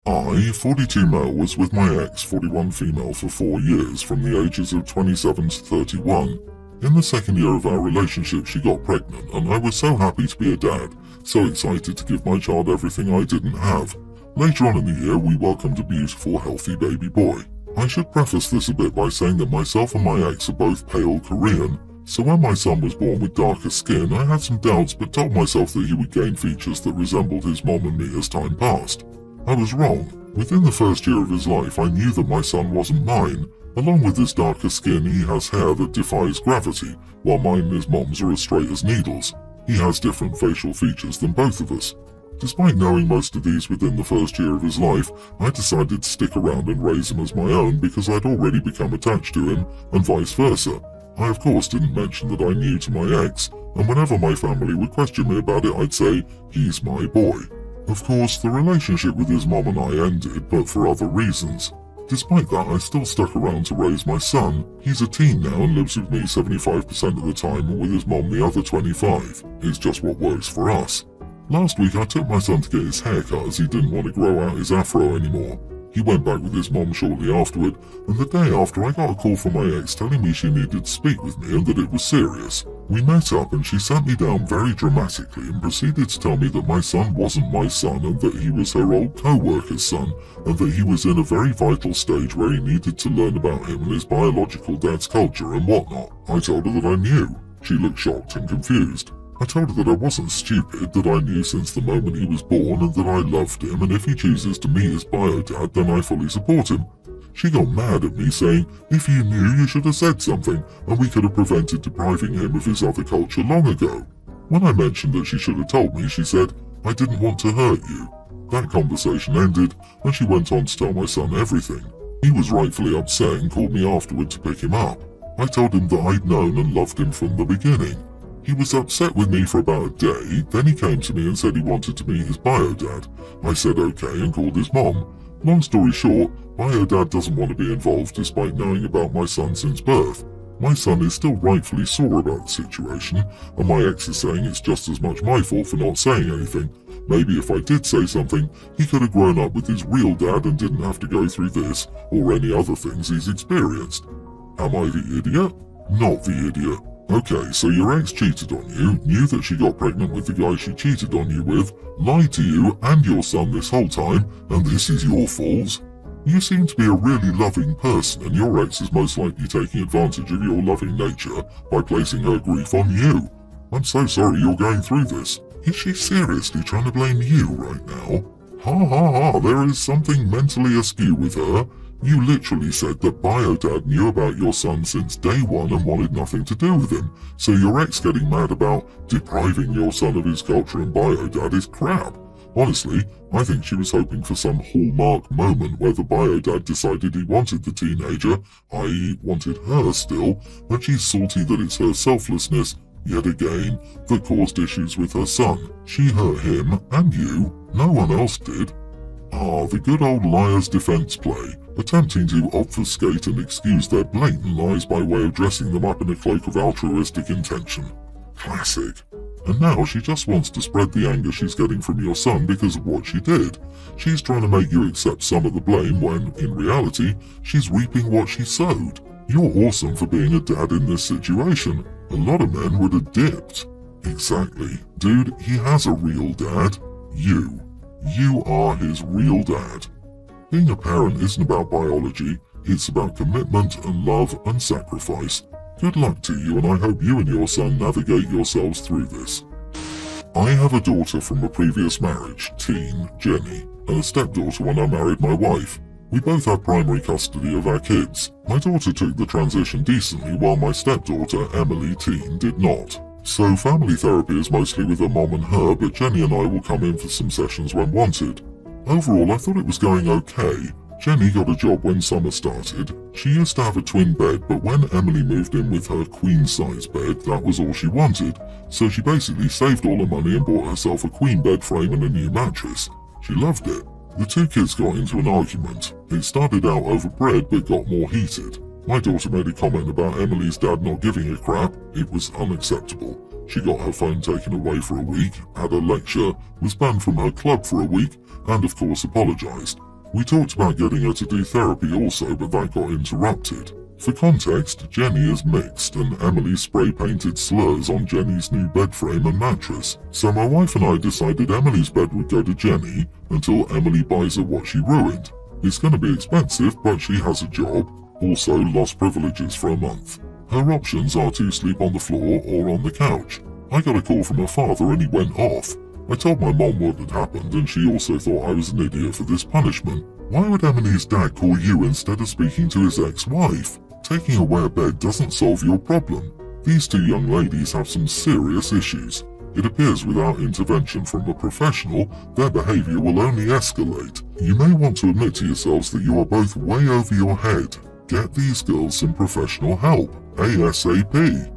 I, 42 male, was with my ex, 41 female, for 4 years, from the ages of 27 to 31. In the second year of our relationship, she got pregnant, and I was so happy to be a dad, so excited to give my child everything I didn't have. Later on in the year, we welcomed a beautiful, healthy baby boy. I should preface this a bit by saying that myself and my ex are both pale Korean, so when my son was born with darker skin, I had some doubts but told myself that he would gain features that resembled his mom and me as time passed. I was wrong. Within the first year of his life, I knew that my son wasn't mine. Along with his darker skin, he has hair that defies gravity, while mine and his mom's are as straight as needles. He has different facial features than both of us. Despite knowing most of these within the first year of his life, I decided to stick around and raise him as my own because I'd already become attached to him, and vice versa. I of course didn't mention that I knew to my ex, and whenever my family would question me about it, I'd say, "He's my boy." Of course, the relationship with his mom and I ended, but for other reasons. Despite that, I still stuck around to raise my son. He's a teen now and lives with me 75% of the time and with his mom the other 25. It's just what works for us. Last week I took my son to get his hair cut as he didn't want to grow out his afro anymore. He went back with his mom shortly afterward, and the day after I got a call from my ex telling me she needed to speak with me and that it was serious. We met up and she sat me down very dramatically and proceeded to tell me that my son wasn't my son and that he was her old co-worker's son, and that he was in a very vital stage where he needed to learn about him and his biological dad's culture and whatnot. I told her that I knew. She looked shocked and confused. I told her that I wasn't stupid, that I knew since the moment he was born and that I loved him, and if he chooses to meet his bio-dad, then I fully support him. She got mad at me, saying, "If you knew, you should have said something, and we could have prevented depriving him of his other culture long ago." When I mentioned that she should have told me, she said, "I didn't want to hurt you." That conversation ended, and she went on to tell my son everything. He was rightfully upset and called me afterward to pick him up. I told him that I'd known and loved him from the beginning. He was upset with me for about a day, then he came to me and said he wanted to meet his bio-dad. I said okay and called his mom. Long story short, bio-dad doesn't want to be involved despite knowing about my son since birth. My son is still rightfully sore about the situation, and my ex is saying it's just as much my fault for not saying anything. Maybe if I did say something, he could have grown up with his real dad and didn't have to go through this, or any other things he's experienced. Am I the idiot? Not the idiot. Okay, so your ex cheated on you, knew that she got pregnant with the guy she cheated on you with, lied to you and your son this whole time, and this is your fault? You seem to be a really loving person, and your ex is most likely taking advantage of your loving nature by placing her grief on you. I'm so sorry you're going through this. Is she seriously trying to blame you right now? Ha ha ha, there is something mentally askew with her. You literally said that bio-dad knew about your son since day one and wanted nothing to do with him, so your ex getting mad about depriving your son of his culture and bio-dad is crap. Honestly, I think she was hoping for some hallmark moment where the bio-dad decided he wanted the teenager, i.e. wanted her still, and she's salty that it's her selflessness, yet again, that caused issues with her son. She hurt him, and you. No one else did. Ah, the good old liar's defense play, attempting to obfuscate and excuse their blatant lies by way of dressing them up in a cloak of altruistic intention. Classic. And now she just wants to spread the anger she's getting from your son because of what she did. She's trying to make you accept some of the blame when, in reality, she's reaping what she sowed. You're awesome for being a dad in this situation. A lot of men would have dipped. Exactly. Dude, he has a real dad. You. You are his real dad. Being a parent isn't about biology, it's about commitment and love and sacrifice. Good luck to you, and I hope you and your son navigate yourselves through this. I have a daughter from a previous marriage, teen, Jenny, and a stepdaughter when I married my wife. We both have primary custody of our kids. My daughter took the transition decently while my stepdaughter, Emily, teen, did not. So family therapy is mostly with her mom and her, but Jenny and I will come in for some sessions when wanted. Overall, I thought it was going okay. Jenny got a job when summer started. She used to have a twin bed, but when Emily moved in with her queen-size bed, that was all she wanted. So she basically saved all her money and bought herself a queen bed frame and a new mattress. She loved it. The two kids got into an argument. It started out over bread, but got more heated. My daughter made a comment about Emily's dad not giving a crap. It was unacceptable. She got her phone taken away for a week, had a lecture, was banned from her club for a week, and of course apologized. We talked about getting her to do therapy also, but that got interrupted. For context, Jenny is mixed and Emily spray-painted slurs on Jenny's new bed frame and mattress, so my wife and I decided Emily's bed would go to Jenny until Emily buys her what she ruined. It's going to be expensive, but she has a job, also lost privileges for a month. Her options are to sleep on the floor or on the couch. I got a call from her father and he went off. I told my mom what had happened and she also thought I was an idiot for this punishment. Why would Emily's dad call you instead of speaking to his ex-wife? Taking away a bed doesn't solve your problem. These two young ladies have some serious issues. It appears without intervention from a professional, their behaviour will only escalate. You may want to admit to yourselves that you are both way over your head. Get these girls some professional help, ASAP.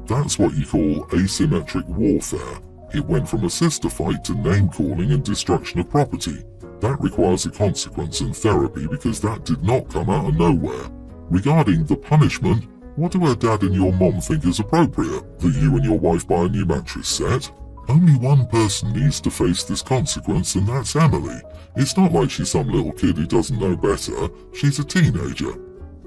That's what you call asymmetric warfare. It went from a sister fight to name-calling and destruction of property. That requires a consequence and therapy because that did not come out of nowhere. Regarding the punishment, what do her dad and your mom think is appropriate? That you and your wife buy a new mattress set? Only one person needs to face this consequence and that's Emily. It's not like she's some little kid who doesn't know better. She's a teenager.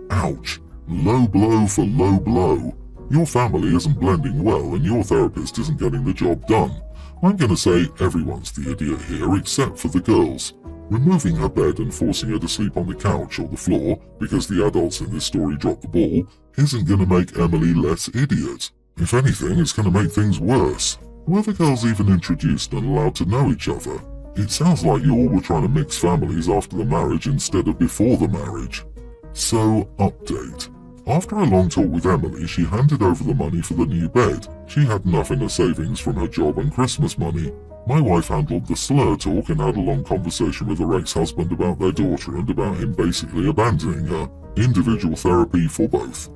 Ouch. Low blow for low blow. Your family isn't blending well and your therapist isn't getting the job done. I'm going to say everyone's the idiot here except for the girls. Removing her bed and forcing her to sleep on the couch or the floor because the adults in this story dropped the ball isn't going to make Emily less idiot. If anything, it's going to make things worse. Were the girls even introduced and allowed to know each other? It sounds like you all were trying to mix families after the marriage instead of before the marriage. So, update. After a long talk with Emily, she handed over the money for the new bed. She had enough in her savings from her job and Christmas money. My wife handled the slur talk and had a long conversation with her ex-husband about their daughter and about him basically abandoning her. Individual therapy for both.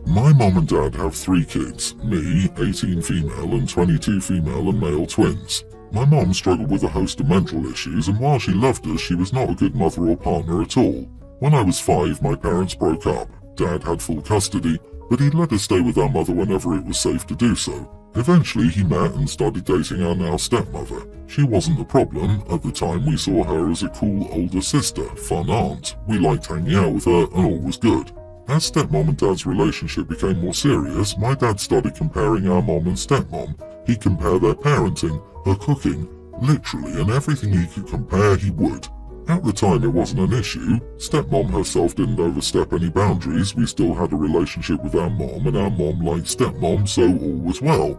My mom and dad have 3 kids, me, 18 female and 22 female and male twins. My mom struggled with a host of mental issues and while she loved us, she was not a good mother or partner at all. When I was 5, my parents broke up. Dad had full custody, but he let us stay with our mother whenever it was safe to do so. Eventually, he met and started dating our now stepmother. She wasn't the problem. At the time, we saw her as a cool older sister, fun aunt. We liked hanging out with her and all was good. As stepmom and dad's relationship became more serious, my dad started comparing our mom and stepmom. He'd compare their parenting, her cooking, literally, and everything he could compare he would. At the time it wasn't an issue. Stepmom herself didn't overstep any boundaries. We still had a relationship with our mom and our mom liked stepmom, so all was well.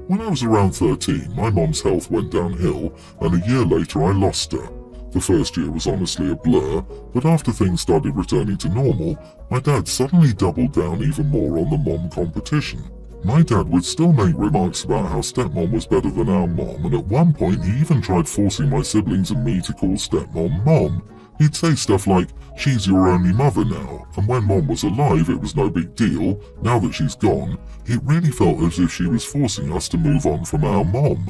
When I was around 13, my mom's health went downhill and a year later I lost her. The first year was honestly a blur, but after things started returning to normal, my dad suddenly doubled down even more on the mom competition. My dad would still make remarks about how stepmom was better than our mom, and at one point he even tried forcing my siblings and me to call stepmom mom. He'd say stuff like, "She's your only mother now," and when mom was alive it was no big deal. Now that she's gone, it really felt as if she was forcing us to move on from our mom.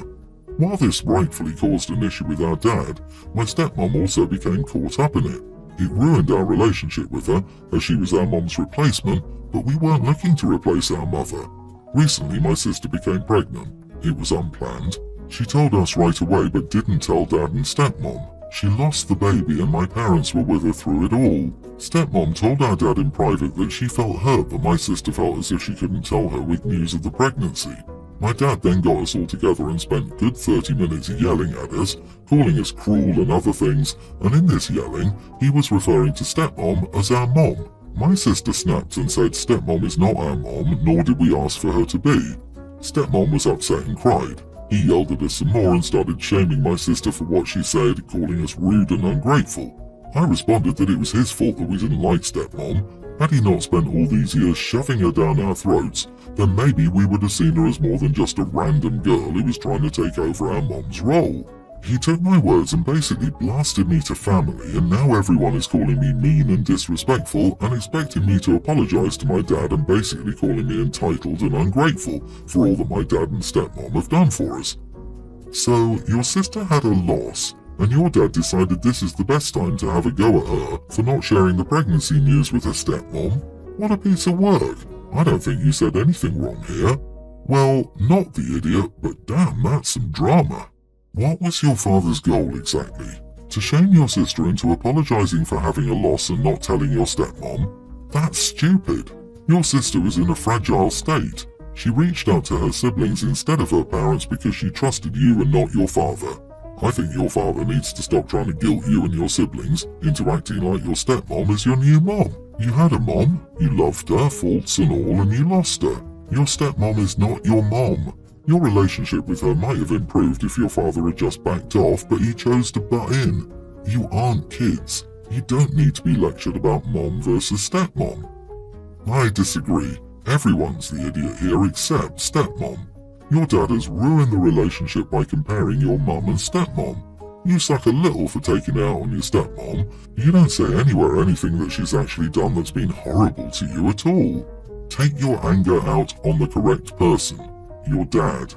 While this rightfully caused an issue with our dad, my stepmom also became caught up in it. It ruined our relationship with her, as she was our mom's replacement, but we weren't looking to replace our mother. Recently, my sister became pregnant. It was unplanned. She told us right away but didn't tell dad and stepmom. She lost the baby and my parents were with her through it all. Stepmom told our dad in private that she felt hurt but my sister felt as if she couldn't tell her with news of the pregnancy. My dad then got us all together and spent a good 30 minutes yelling at us, calling us cruel and other things, and in this yelling, he was referring to stepmom as our mom. My sister snapped and said stepmom is not our mom, nor did we ask for her to be. Stepmom was upset and cried. He yelled at us some more and started shaming my sister for what she said, calling us rude and ungrateful. I responded that it was his fault that we didn't like stepmom. Had he not spent all these years shoving her down our throats, then maybe we would have seen her as more than just a random girl who was trying to take over our mom's role. He took my words and basically blasted me to family, and now everyone is calling me mean and disrespectful and expecting me to apologize to my dad and basically calling me entitled and ungrateful for all that my dad and stepmom have done for us. So, your sister had a loss, and your dad decided this is the best time to have a go at her for not sharing the pregnancy news with her stepmom? What a piece of work. I don't think you said anything wrong here. Well, not the idiot, but damn, that's some drama. What was your father's goal exactly? To shame your sister into apologizing for having a loss and not telling your stepmom? That's stupid. Your sister was in a fragile state. She reached out to her siblings instead of her parents because she trusted you and not your father. I think your father needs to stop trying to guilt you and your siblings into acting like your stepmom is your new mom. You had a mom, you loved her, faults and all, and you lost her. Your stepmom is not your mom. Your relationship with her might have improved if your father had just backed off, but he chose to butt in. You aren't kids. You don't need to be lectured about mom versus stepmom. I disagree. Everyone's the idiot here except stepmom. Your dad has ruined the relationship by comparing your mum and stepmom. You suck a little for taking it out on your stepmom. You don't say anywhere anything that she's actually done that's been horrible to you at all. Take your anger out on the correct person, your dad.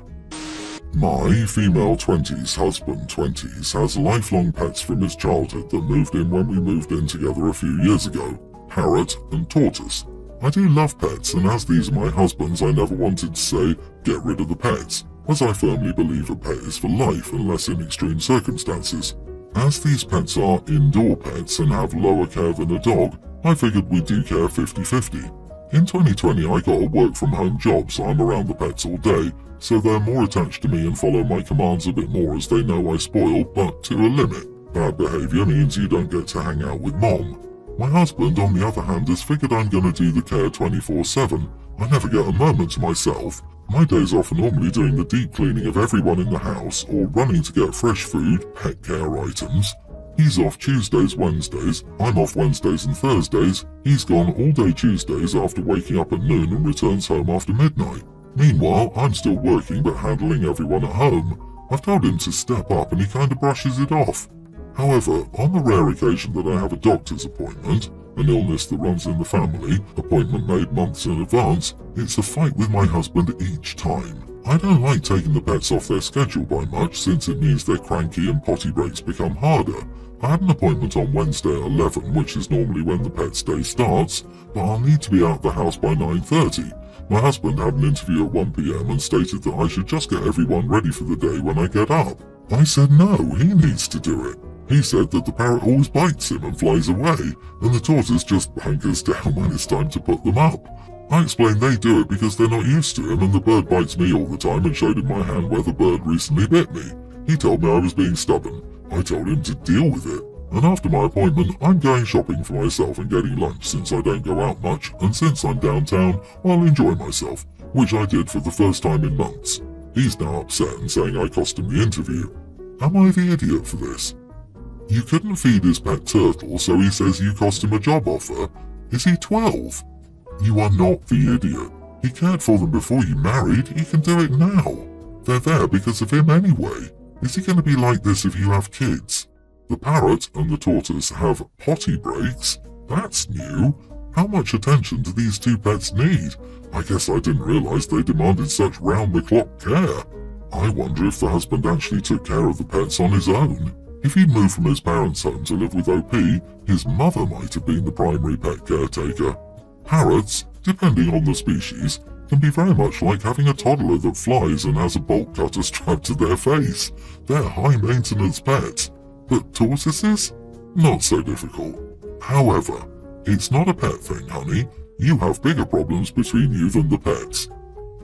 My female 20s husband 20s has lifelong pets from his childhood that moved in when we moved in together a few years ago, parrot and tortoise. I do love pets, and as these are my husbands, I never wanted to say, get rid of the pets, as I firmly believe a pet is for life unless in extreme circumstances. As these pets are indoor pets and have lower care than a dog, I figured we do care 50-50. In 2020 I got a work from home job, so I'm around the pets all day, so they're more attached to me and follow my commands a bit more as they know I spoil, but to a limit. Bad behaviour means you don't get to hang out with mom. My husband, on the other hand, has figured I'm gonna do the care 24/7. I never get a moment to myself. My days off are normally doing the deep cleaning of everyone in the house or running to get fresh food, pet care items. He's off Tuesdays, Wednesdays, I'm off Wednesdays and Thursdays. He's gone all day Tuesdays after waking up at noon and returns home after midnight. Meanwhile, I'm still working but handling everyone at home. I've told him to step up and he kinda brushes it off. However, on the rare occasion that I have a doctor's appointment, an illness that runs in the family, appointment made months in advance, it's a fight with my husband each time. I don't like taking the pets off their schedule by much since it means they're cranky and potty breaks become harder. I had an appointment on Wednesday at 11, which is normally when the pet's day starts, but I'll need to be out of the house by 9:30. My husband had an interview at 1 PM and stated that I should just get everyone ready for the day when I get up. I said no, he needs to do it. He said that the parrot always bites him and flies away, and the tortoise just hunkers down when it's time to put them up. I explained they do it because they're not used to him and the bird bites me all the time and showed him my hand where the bird recently bit me. He told me I was being stubborn. I told him to deal with it. And after my appointment, I'm going shopping for myself and getting lunch since I don't go out much, and since I'm downtown, I'll enjoy myself, which I did for the first time in months. He's now upset and saying I cost him the interview. Am I the idiot for this? You couldn't feed his pet turtle, so he says you cost him a job offer. Is he 12? You are not the idiot. He cared for them before you married, he can do it now. They're there because of him anyway. Is he going to be like this if you have kids? The parrot and the tortoise have potty breaks? That's new. How much attention do these two pets need? I guess I didn't realise they demanded such round-the-clock care. I wonder if the husband actually took care of the pets on his own. If he'd moved from his parents' home to live with OP, his mother might have been the primary pet caretaker. Parrots, depending on the species, can be very much like having a toddler that flies and has a bolt cutter strapped to their face. They're high-maintenance pets. But tortoises? Not so difficult. However, it's not a pet thing, honey. You have bigger problems between you than the pets.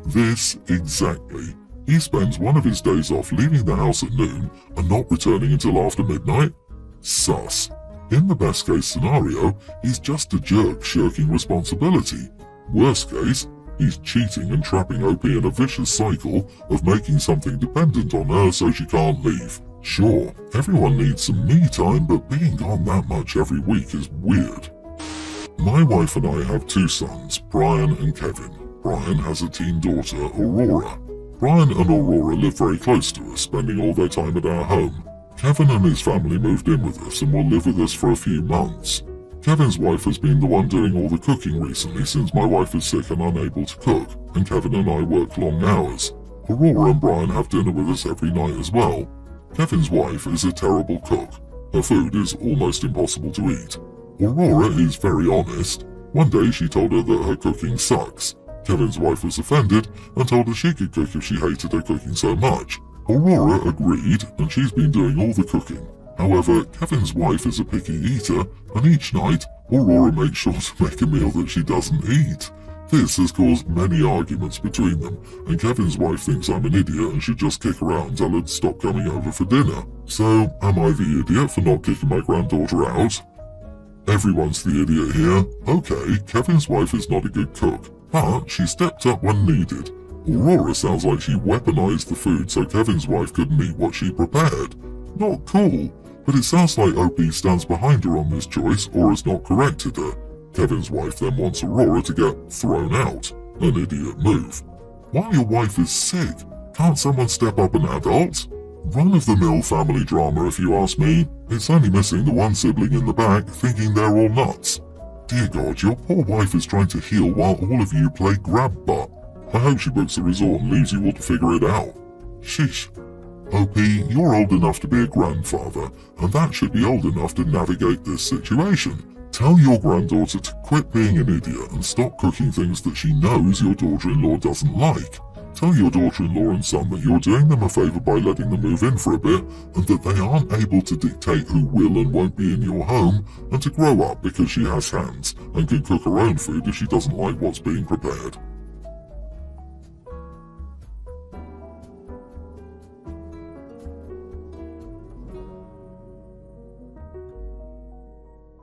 This exactly. He spends one of his days off leaving the house at noon and not returning until after midnight? Sus. In the best case scenario, he's just a jerk shirking responsibility. Worst case, he's cheating and trapping OP in a vicious cycle of making something dependent on her so she can't leave. Sure, everyone needs some me time, but being gone that much every week is weird. My wife and I have two sons, Brian and Kevin. Brian has a teen daughter, Aurora. Brian and Aurora live very close to us, spending all their time at our home. Kevin and his family moved in with us and will live with us for a few months. Kevin's wife has been the one doing all the cooking recently since my wife is sick and unable to cook, and Kevin and I work long hours. Aurora and Brian have dinner with us every night as well. Kevin's wife is a terrible cook. Her food is almost impossible to eat. Aurora is very honest. One day she told her that her cooking sucks. Kevin's wife was offended and told her she could cook if she hated her cooking so much. Aurora agreed, and she's been doing all the cooking. However, Kevin's wife is a picky eater, and each night, Aurora makes sure to make a meal that she doesn't eat. This has caused many arguments between them, and Kevin's wife thinks I'm an idiot and should just kick her out and tell her to stop coming over for dinner. So, am I the idiot for not kicking my granddaughter out? Everyone's the idiot here. Okay, Kevin's wife is not a good cook, but she stepped up when needed. Aurora sounds like she weaponized the food so Kevin's wife couldn't eat what she prepared. Not cool, but it sounds like OP stands behind her on this choice or has not corrected her. Kevin's wife then wants Aurora to get thrown out. An idiot move. While your wife is sick, can't someone step up an adult? Run-of-the-mill family drama if you ask me. It's only missing the one sibling in the back thinking they're all nuts. Dear God, your poor wife is trying to heal while all of you play grab butt. I hope she books the resort and leaves you all to figure it out. Sheesh. OP, you're old enough to be a grandfather, and that should be old enough to navigate this situation. Tell your granddaughter to quit being an idiot and stop cooking things that she knows your daughter-in-law doesn't like. Tell your daughter-in-law and son that you're doing them a favor by letting them move in for a bit, and that they aren't able to dictate who will and won't be in your home, and to grow up because she has hands and can cook her own food if she doesn't like what's being prepared.